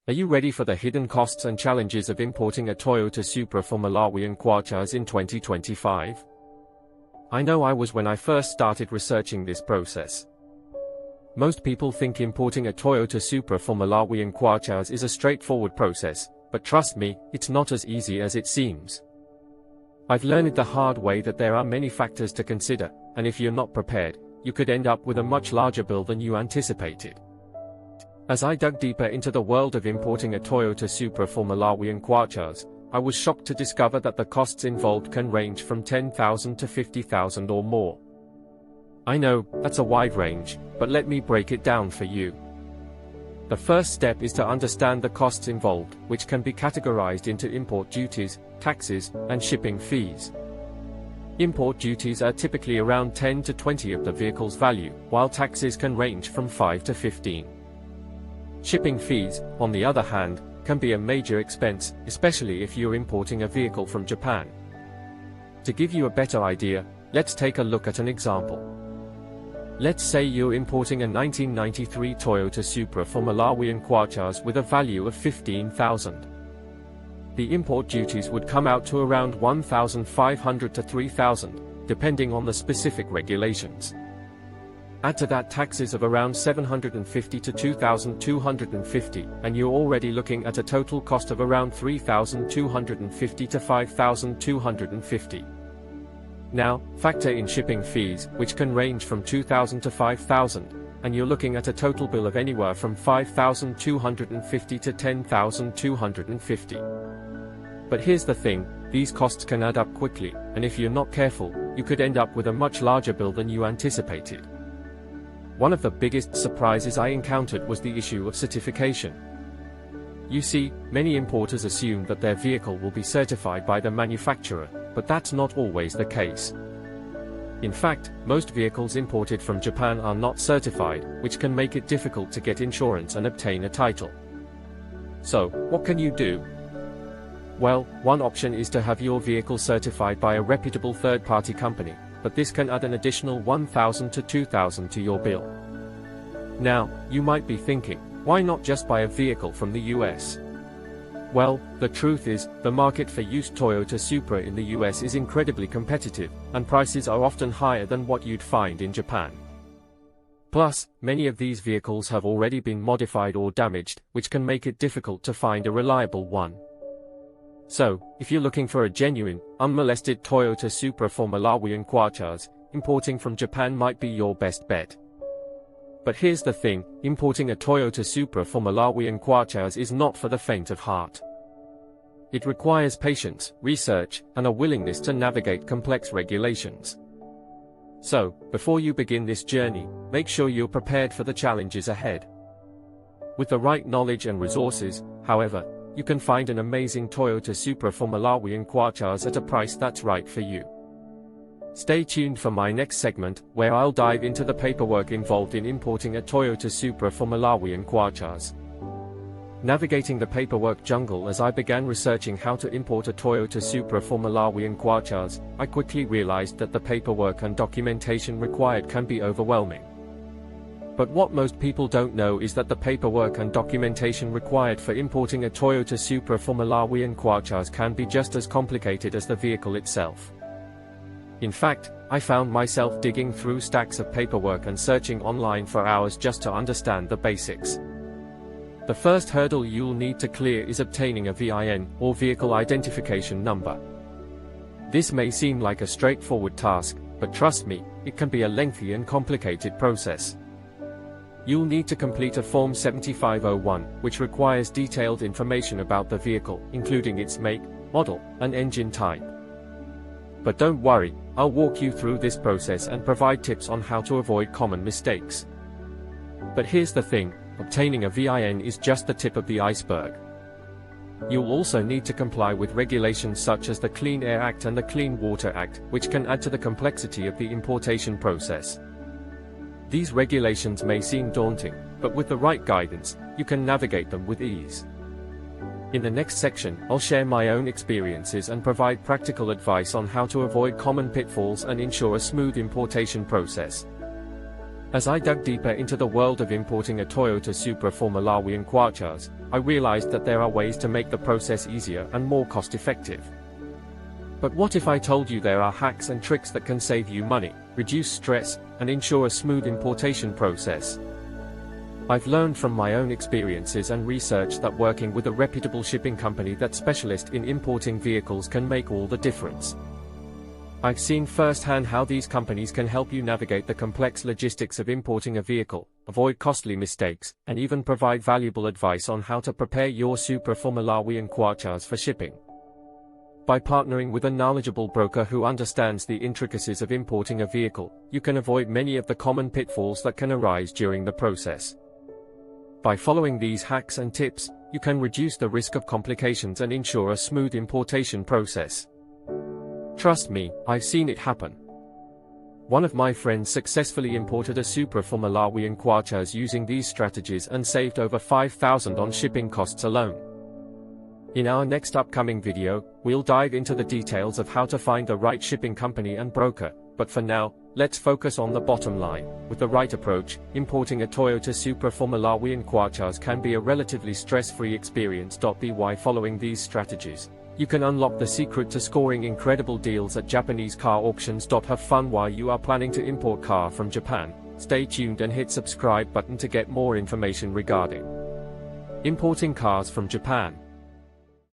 Are you ready for the hidden costs and challenges of importing a Toyota Supra from Malawi and Kwacha in 2025? I know I was when I first started researching this process. Most people think importing a Toyota Supra from Malawi and Kwacha is a straightforward process, but trust me, it's not as easy as it seems. I've learned the hard way that there are many factors to consider, and if you're not prepared, you could end up with a much larger bill than you anticipated. As I dug deeper into the world of importing a Toyota Supra for Malawi and Kwacha, I was shocked to discover that the costs involved can range from 10,000 to 50,000 or more. I know, that's a wide range, but let me break it down for you. The first step is to understand the costs involved, which can be categorized into import duties, taxes, and shipping fees. Import duties are typically around 10 to 20 of the vehicle's value, while taxes can range from 5 to 15. Shipping fees, on the other hand, can be a major expense, especially if you're importing a vehicle from Japan. To give you a better idea, let's take a look at an example. Let's say you're importing a 1993 Toyota Supra from Malawi and Kwacha with a value of 15,000. The import duties would come out to around 1,500 to 3,000, depending on the specific regulations. Add to that taxes of around 750 to 2,250, and you're already looking at a total cost of around 3,250 to 5,250. Now, factor in shipping fees, which can range from 2,000 to 5,000, and you're looking at a total bill of anywhere from 5,250 to 10,250. But here's the thing, these costs can add up quickly, and if you're not careful, you could end up with a much larger bill than you anticipated. One of the biggest surprises I encountered was the issue of certification. You see, many importers assume that their vehicle will be certified by the manufacturer, but that's not always the case. In fact, most vehicles imported from Japan are not certified, which can make it difficult to get insurance and obtain a title. So, what can you do? Well, one option is to have your vehicle certified by a reputable third-party company, but this can add an additional 1,000 to 2,000 to your bill. Now, you might be thinking, why not just buy a vehicle from the US? Well, the truth is, the market for used Toyota Supra in the US is incredibly competitive, and prices are often higher than what you'd find in Japan. Plus, many of these vehicles have already been modified or damaged, which can make it difficult to find a reliable one. So, if you're looking for a genuine, unmolested Toyota Supra for Malawi and Kwacha, importing from Japan might be your best bet. But here's the thing, importing a Toyota Supra for Malawi and Kwacha is not for the faint of heart. It requires patience, research, and a willingness to navigate complex regulations. So, before you begin this journey, make sure you're prepared for the challenges ahead. With the right knowledge and resources, however, you can find an amazing Toyota Supra for Malawi and Kwacha at a price that's right for you. Stay tuned for my next segment, where I'll dive into the paperwork involved in importing a Toyota Supra for Malawi and Kwacha. Navigating the paperwork jungle. As I began researching how to import a Toyota Supra for Malawi and Kwacha, I quickly realized that the paperwork and documentation required can be overwhelming. But what most people don't know is that the paperwork and documentation required for importing a Toyota Supra for Malawi and Kwacha can be just as complicated as the vehicle itself. In fact, I found myself digging through stacks of paperwork and searching online for hours just to understand the basics. The first hurdle you'll need to clear is obtaining a VIN, or Vehicle Identification Number. This may seem like a straightforward task, but trust me, it can be a lengthy and complicated process. You'll need to complete a Form 7501, which requires detailed information about the vehicle, including its make, model, and engine type. But don't worry, I'll walk you through this process and provide tips on how to avoid common mistakes. But here's the thing, obtaining a VIN is just the tip of the iceberg. You'll also need to comply with regulations such as the Clean Air Act and the Clean Water Act, which can add to the complexity of the importation process. These regulations may seem daunting, but with the right guidance, you can navigate them with ease. In the next section, I'll share my own experiences and provide practical advice on how to avoid common pitfalls and ensure a smooth importation process. As I dug deeper into the world of importing a Toyota Supra for Malawi and Kwacha, I realized that there are ways to make the process easier and more cost-effective. But what if I told you there are hacks and tricks that can save you money, reduce stress, and ensure a smooth importation process? I've learned from my own experiences and research that working with a reputable shipping company that's specialist in importing vehicles can make all the difference. I've seen firsthand how these companies can help you navigate the complex logistics of importing a vehicle, avoid costly mistakes, and even provide valuable advice on how to prepare your Supra for Malawi and Kwacha for shipping. By partnering with a knowledgeable broker who understands the intricacies of importing a vehicle, you can avoid many of the common pitfalls that can arise during the process. By following these hacks and tips, you can reduce the risk of complications and ensure a smooth importation process. Trust me, I've seen it happen. One of my friends successfully imported a Supra for Malawi and Kwacha using these strategies and saved over $5,000 on shipping costs alone. In our next upcoming video, we'll dive into the details of how to find the right shipping company and broker, but for now, let's focus on the bottom line. With the right approach, importing a Toyota Supra for Malawi and Kwacha can be a relatively stress-free experience. By following these strategies, you can unlock the secret to scoring incredible deals at Japanese car auctions. Have fun while you are planning to import car from Japan. Stay tuned and hit subscribe button to get more information regarding importing cars from Japan.